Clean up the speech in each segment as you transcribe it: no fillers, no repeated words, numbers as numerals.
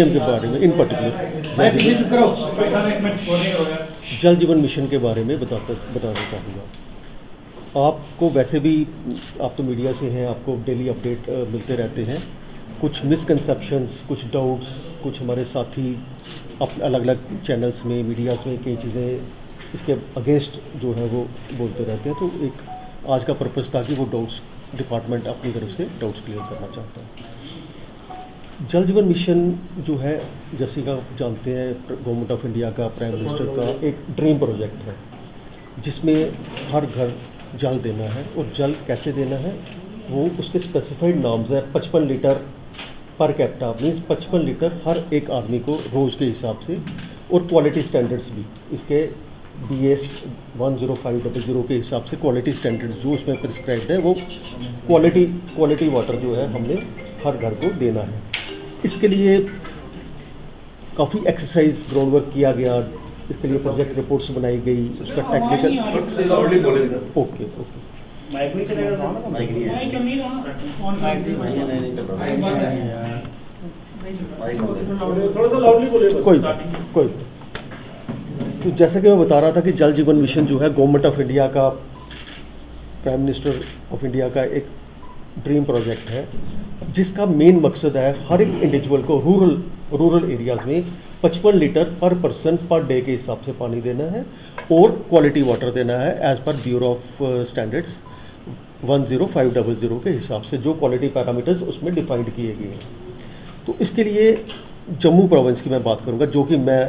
के बारे में इन पर्टिकुलर जल जीवन मिशन के बारे में बताना चाहूँगा। आपको वैसे भी, आप तो मीडिया से हैं, आपको डेली अपडेट मिलते रहते हैं। कुछ मिसकंसेप्शंस, कुछ डाउट्स, कुछ हमारे साथी अपने अलग अलग चैनल्स में, मीडियाज़ में कई चीज़ें इसके अगेंस्ट जो है वो बोलते रहते हैं। तो एक आज का पर्पज़ था कि वो डाउट्स डिपार्टमेंट अपनी तरफ से डाउट्स क्लियर करना चाहता है। जल जीवन मिशन जो है, जैसे कि आप जानते हैं, गवर्नमेंट ऑफ इंडिया का, प्राइम मिनिस्टर का एक ड्रीम प्रोजेक्ट है जिसमें हर घर जल देना है। और जल कैसे देना है, वो उसके स्पेसिफाइड नाम्स है। 55 litre per capita, means 55 litre हर एक आदमी को रोज़ के हिसाब से। और क्वालिटी स्टैंडर्ड्स भी इसके BS 10500 के हिसाब से क्वालिटी स्टैंडर्ड्स जो उसमें प्रिस्क्राइब्ड है, वो क्वालिटी वाटर जो है हमने हर घर को देना है। इसके लिए काफ़ी एक्सरसाइज ग्राउंड वर्क किया गया। इसके लिए प्रोजेक्ट रिपोर्ट्स बनाई गई, उसका टेक्निकल ओके कोई। तो जैसा कि मैं बता रहा था कि जल जीवन मिशन जो है गवर्नमेंट ऑफ इंडिया का, प्राइम मिनिस्टर ऑफ इंडिया का एक ड्रीम प्रोजेक्ट है, जिसका मेन मकसद है हर एक इंडिविजुअल को रूरल एरियाज़ में 55 लीटर पर पर्सन पर डे के हिसाब से पानी देना है और क्वालिटी वाटर देना है as per bureau of standards 10500 के हिसाब से, जो क्वालिटी पैरामीटर्स उसमें डिफाइंड किए गए हैं। तो इसके लिए जम्मू प्रोविंस की मैं बात करूंगा, जो कि मैं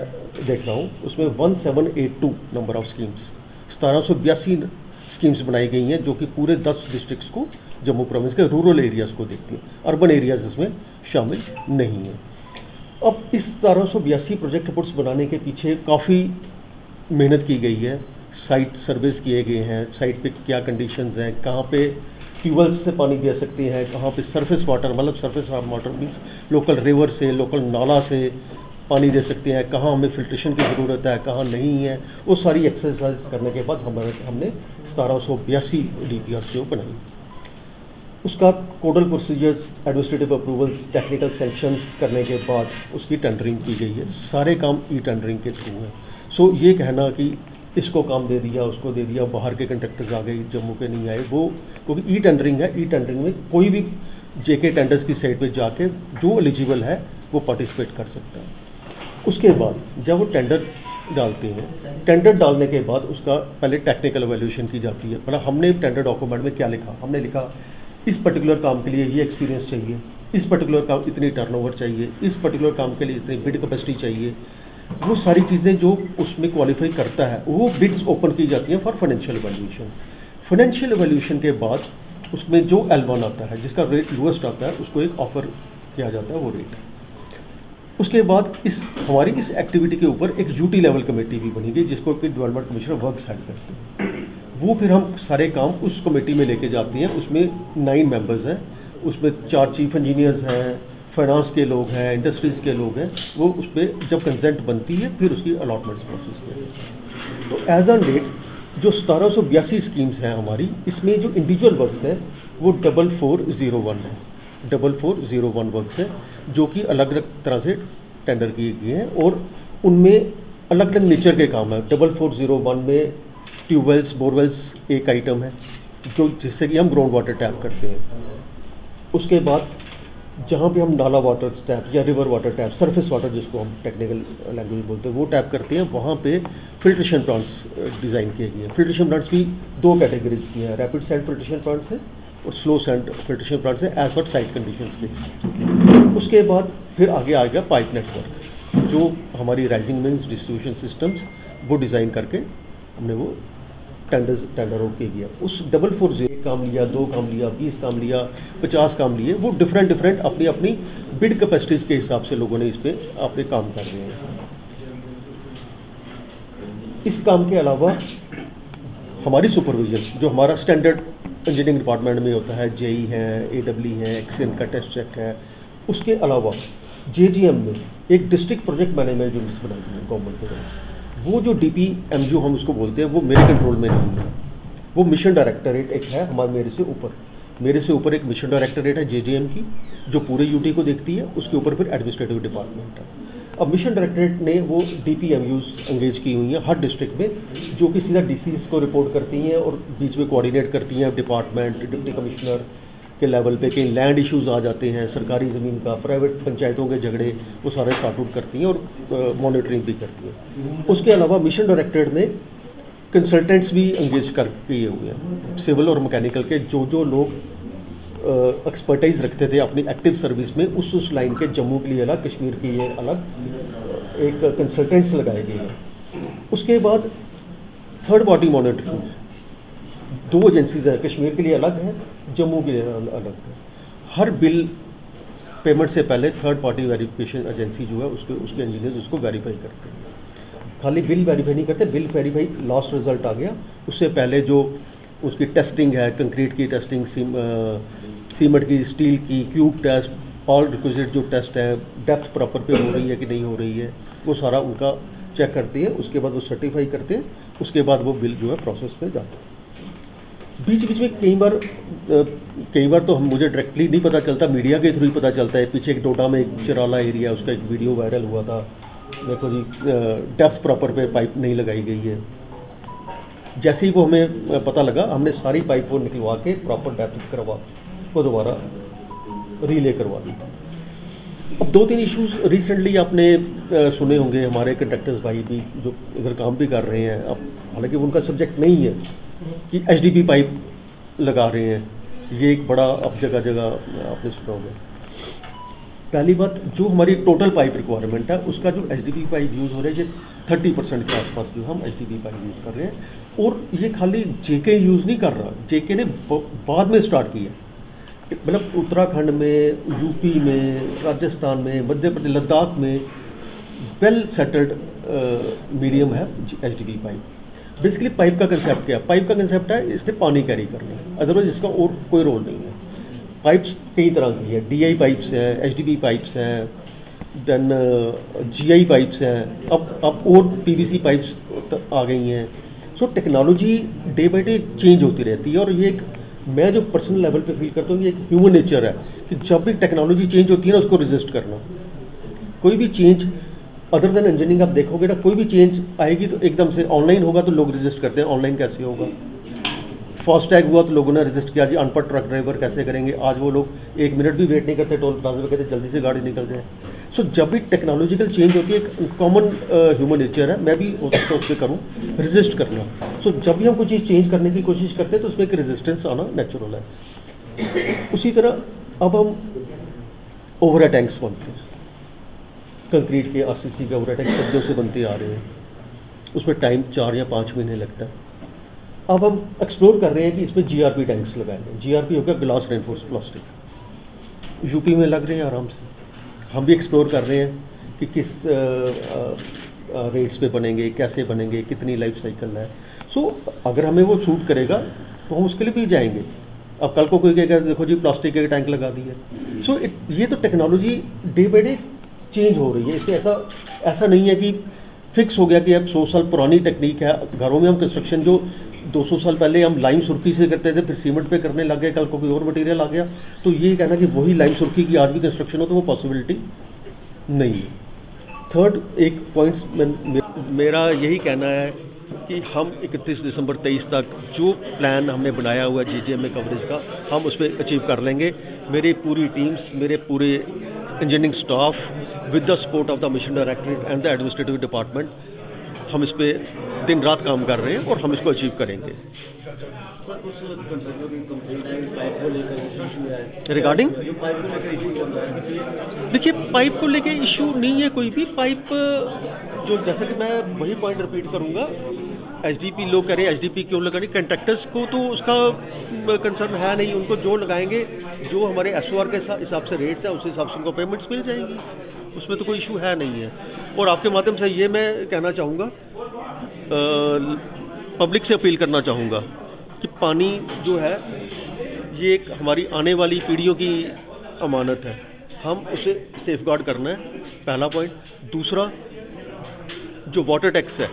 देख रहा हूँ, उसमें 1782 नंबर ऑफ स्कीम्स, 1782 स्कीम्स बनाई गई हैं, जो कि पूरे 10 डिस्ट्रिक्ट्स को, जम्मू प्रोविंस के रूरल एरियाज़ को देखती हैं। अर्बन एरियाज़ इसमें शामिल नहीं हैं। अब इस 1782 प्रोजेक्ट रिपोर्ट्स बनाने के पीछे काफ़ी मेहनत की गई है। साइट सर्वेस किए गए हैं, साइट पे क्या कंडीशंस हैं, कहाँ पे ट्यूबवेल्स से पानी दे सकते हैं, कहाँ पे सरफेस वाटर, मतलब surface water means local river से, लोकल नाला से पानी दे सकते हैं, कहाँ हमें फिल्ट्रेशन की ज़रूरत है, कहाँ नहीं है। वो सारी एक्सरसाइज करने के बाद हमने 1782 DPRCO बनाई। उसका codal procedures, administrative approvals, technical sanctions करने के बाद उसकी टेंडरिंग की गई है। सारे काम टेंडरिंग के थ्रू हैं। सो ये कहना कि इसको काम दे दिया, उसको दे दिया, बाहर के कंट्रैक्टर्स आ गए, जम्मू के नहीं आए, वो क्योंकि टेंडरिंग है। टेंडरिंग में कोई भी JK टेंडर्स की साइट पे जाके जो एलिजिबल है वो पार्टिसिपेट कर सकता है। उसके बाद जब वो टेंडर डालते हैं, टेंडर डालने के बाद उसका पहले टेक्निकल एवेल्यूशन की जाती है। मतलब हमने टेंडर डॉक्यूमेंट में क्या लिखा, हमने लिखा इस पर्टिकुलर काम के लिए ये एक्सपीरियंस चाहिए, इस पर्टिकुलर काम इतनी टर्नओवर चाहिए, इस पर्टिकुलर काम के लिए इतनी बिड कैपेसिटी चाहिए। वो सारी चीज़ें जो उसमें क्वालिफाई करता है, वो बिड्स ओपन की जाती हैं for financial evaluation. Financial evaluation के बाद उसमें जो L1 आता है, जिसका रेट लोएस्ट आता है, उसको एक ऑफ़र किया जाता है, वो रेट। उसके बाद हमारी इस एक्टिविटी के ऊपर एक UT लेवल कमेटी भी बनी गई, जिसको कि डेवलपमेंट कमिश्नर वर्क्स हेड करते हैं। वो फिर हम सारे काम उस कमेटी में लेके जाते हैं। उसमें 9 मेंबर्स हैं, उसमें 4 चीफ इंजीनियर्स हैं, फाइनेंस के लोग हैं, इंडस्ट्रीज़ के लोग हैं। वो उस पर जब कंसेंट बनती है फिर उसकी अलॉटमेंट्स प्रोसेस किया। तो एज ऑन डेट जो 1782 स्कीम्स हैं हमारी, इसमें जो इंडिविजुअल वर्क्स हैं वो 4401 है, 4401 वर्क्स हैं, जो कि अलग अलग तरह से टेंडर किए गए हैं और उनमें अलग अलग नेचर के काम है। 4401 में ट्यूबवेल्स, बोरवेल्स एक आइटम है, जो जिससे कि हम ग्राउंड वाटर टैप करते हैं। उसके बाद जहाँ पे हम नाला वाटर टैप या river water tap, surface water जिसको हम टेक्निकल लैंग्वेज बोलते हैं, वो टैप करते हैं। वहाँ पे फिल्ट्रेशन प्लांट्स डिज़ाइन किए गए हैं। फिल्ट्रेशन प्लांट्स भी 2 कैटेगरीज की हैं, रैपिड सैंड फिल्ट्रेशन प्लांट्स हैं और स्लो सैंड फिल्ट्रेशन प्लांट्स हैं, एज पर साइट कंडीशंस के हिसाब। उसके बाद फिर आगे आ गया पाइप नेटवर्क, जो हमारी राइजिंग मीन्स डिस्ट्रीब्यूशन सिस्टम्स वो डिज़ाइन करके हमने वो टेंडर आउट किया गया। उस 440 काम लिया, 2 काम लिया, 20 काम लिया, 50 काम लिए, वो डिफरेंट अपनी अपनी बिड कैपेसिटीज़ के हिसाब से लोगों ने इस पर अपने काम कर रहे हैं। इस काम के अलावा हमारी सुपरविजन जो हमारा स्टैंडर्ड इंजीनियरिंग डिपार्टमेंट में होता है, JE है, AEE है, एक्सेन का टेस्ट चेक है। उसके अलावा JGM में एक डिस्ट्रिक्ट प्रोजेक्ट मैनेजमेंट यूनिट्स बनाई गई है गवर्नमेंट की तरफ से। वो जो DPMU हम उसको बोलते हैं, वो मेरे कंट्रोल में नहीं है, वो मिशन डायरेक्टरेट एक है हमारे मेरे से ऊपर। मेरे से ऊपर एक मिशन डायरेक्टरेट है JJM की, जो पूरे यूटी को देखती है, उसके ऊपर फिर एडमिनिस्ट्रेटिव डिपार्टमेंट है। अब मिशन डायरेक्टरेट ने वो DPMUs एंगेज की हुई हैं हर डिस्ट्रिक्ट में, जो कि सीधा DCs को रिपोर्ट करती हैं और बीच में कोऑर्डिनेट करती हैं डिपार्टमेंट, डिप्टी कमिश्नर के लेवल पे। कहीं लैंड इश्यूज़ आ जाते हैं, सरकारी ज़मीन का, प्राइवेट पंचायतों के झगड़े, वो सारे सॉर्ट आउट करती हैं और मॉनिटरिंग भी करती हैं। उसके अलावा मिशन डायरेक्टरेट ने कंसल्टेंट्स भी एंगेज कर किए हुए हैं, सिविल और मैकेनिकल के, जो लोग एक्सपर्टाइज रखते थे अपनी एक्टिव सर्विस में, उस लाइन के, जम्मू के लिए अलग, कश्मीर के लिए अलग एक कंसल्टेंट्स लगाए गए हैं। उसके बाद थर्ड पार्टी मॉनिटरिंग, 2 एजेंसीज हैं, कश्मीर के लिए अलग है, जम्मू के लिए अलग है। हर बिल पेमेंट से पहले थर्ड पार्टी वेरिफिकेशन एजेंसी जो है उसके इंजीनियर्स उसको वेरीफाई करते हैं। खाली बिल वेरीफाई नहीं करते, बिल वेरीफाई लास्ट रिजल्ट आ गया, उससे पहले जो उसकी टेस्टिंग है, कंक्रीट की टेस्टिंग, सीमेंट की, स्टील की, क्यूब टेस्ट, ऑल रिक्विजिट जो टेस्ट है, डेप्थ प्रॉपर पे हो रही है कि नहीं हो रही है, वो सारा उनका चेक करती है। उसके बाद वो सर्टिफाई करते हैं, उसके बाद वो बिल जो है प्रोसेस में जाता है। बीच बीच में कई बार तो मुझे डायरेक्टली नहीं पता चलता, मीडिया के थ्रू ही पता चलता है। पीछे एक डोडा में एक चिराला एरिया, उसका एक वीडियो वायरल हुआ था, देखो जी डेप्थ प्रॉपर पे पाइप नहीं लगाई गई है। जैसे ही वो हमें पता लगा, हमने सारी पाइप वो निकलवा के प्रॉपर डेप्थ करवा वो दोबारा रीले करवा दी थी। अब 2-3 इश्यूज रिसेंटली आपने सुने होंगे, हमारे कंट्रैक्टर्स भाई भी जो इधर काम भी कर रहे हैं, अब हालांकि उनका सब्जेक्ट नहीं है, कि HDP पाइप लगा रहे हैं। ये एक बड़ा अब जगह जगह आपने सुना होगा। पहली बात, जो हमारी टोटल पाइप रिक्वायरमेंट है, उसका जो HDP पाइप यूज़ हो रहा है, ये 30% के आसपास जो हम HDP पाइप यूज़ कर रहे हैं। और ये खाली JK यूज़ नहीं कर रहा, JK ने बाद में स्टार्ट किया, मतलब उत्तराखंड में, UP में, राजस्थान में, मध्य प्रदेश, लद्दाख में वेल सेटल्ड मीडियम है HDP पाइप। बेसिकली पाइप का कंसेप्ट क्या है? पाइप का कंसेप्ट है इसने पानी कैरी करना है, अदरवाइज इसका और कोई रोल नहीं है। पाइप्स कई तरह की है, DI पाइप्स हैं, HDP पाइप्स हैं, देन GI पाइप्स हैं, अब और PVC पाइप्स आ गई हैं। So technology day by day change होती रहती है, और ये एक, मैं जो पर्सनल लेवल पे फील करता हूँ, ये एक ह्यूमन नेचर है कि जब भी टेक्नोलॉजी चेंज होती है ना, उसको रेजिस्ट करना। कोई भी चेंज अदर देन इंजीनियरिंग आप देखोगे ना, कोई भी चेंज आएगी तो एकदम से ऑनलाइन होगा तो लोग रेजिस्ट करते हैं, ऑनलाइन कैसे होगा। फास्टैग हुआ तो लोगों ने रेजिस्ट किया, जी अनपढ़ ट्रक ड्राइवर कैसे करेंगे। आज वो लोग 1 मिनट भी वेट नहीं करते टोल प्लाजा पे, कहते जल्दी से गाड़ी निकल जाए। सो जब भी टेक्नोलॉजिकल चेंज होती है, एक कॉमन ह्यूमन नेचर है, मैं भी हो सकता है उस पर करूँ, रेजिस्ट करना। सो जब भी हम कोई चीज़ चेंज करने की कोशिश करते हैं तो उसमें एक रेजिस्टेंस आना नेचुरल है। उसी तरह अब हम ओवर टैंक्स बनते हैं, कंक्रीट के RCC के ओवर टैंक सदियों से बनते आ रहे हैं, उसमें टाइम 4 या 5 महीने लगता है। अब हम एक्सप्लोर कर रहे हैं कि इसमें GRP टैंक्स लगाएंगे। GRP हो गया ग्लास रेनफोर्स प्लास्टिक, UP में लग रहे हैं आराम से। हम भी एक्सप्लोर कर रहे हैं कि किस रेट्स पे बनेंगे, कैसे बनेंगे, कितनी लाइफ साइकिल है। सो अगर हमें वो सूट करेगा तो हम उसके लिए भी जाएंगे। अब कल को कोई कहेगा देखो जी प्लास्टिक के टैंक लगा दिए। सो ये तो technology day by day change हो रही है। इसमें ऐसा नहीं है कि फिक्स हो गया कि अब 100 साल पुरानी टेक्निक है। घरों में हम कंस्ट्रक्शन जो 200 साल पहले हम लाइम सुर्खी से करते थे, फिर सीमेंट पे करने लग गए, कल को कोई और मटेरियल आ गया, तो ये कहना कि वही लाइम सुर्खी की आज भी कंस्ट्रक्शन हो, तो वो पॉसिबिलिटी नहीं है। थर्ड एक पॉइंट्स मेरा यही कहना है कि हम 31 दिसंबर 23 तक जो प्लान हमने बनाया हुआ है JJM में कवरेज का, हम उस पर अचीव कर लेंगे। मेरी पूरी टीम्स, मेरे पूरे engineering staff with the support of the mission directorate and the administrative department, हम इस पे दिन रात काम कर रहे हैं और हम इसको अचीव करेंगे। रिगार्डिंग देखिए, पाइप को लेके इशू नहीं है कोई भी। पाइप जो, जैसे कि मैं वही पॉइंट रिपीट करूंगा, HDP लोग कह रहे हैं HDP क्यों लगानी, कंट्रैक्टर्स को तो उसका कंसर्न है नहीं। उनको जो लगाएंगे, जो हमारे SOR के हिसाब से रेट्स है, उस हिसाब से उनको पेमेंट्स मिल जाएगी, उसमें तो कोई इशू है नहीं है। और आपके माध्यम से ये मैं कहना चाहूँगा, पब्लिक से अपील करना चाहूँगा कि पानी जो है ये एक हमारी आने वाली पीढ़ियों की अमानत है, हम उसे सेफगार्ड करना है, पहला पॉइंट। दूसरा, जो वाटर टैक्स है,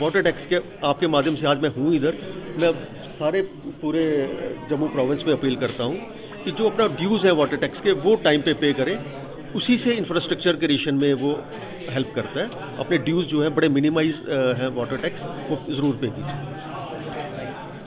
वाटर टैक्स के आपके माध्यम से आज मैं हूँ इधर, मैं सारे पूरे जम्मू प्रोविंस में अपील करता हूँ कि जो अपना ड्यूज़ है वाटर टैक्स के वो टाइम पे करें, उसी से इंफ्रास्ट्रक्चर क्रिएशन में वो हेल्प करता है। अपने ड्यूज़ जो है बड़े मिनिमाइज है वाटर टैक्स, वो ज़रूर पे कीजिए।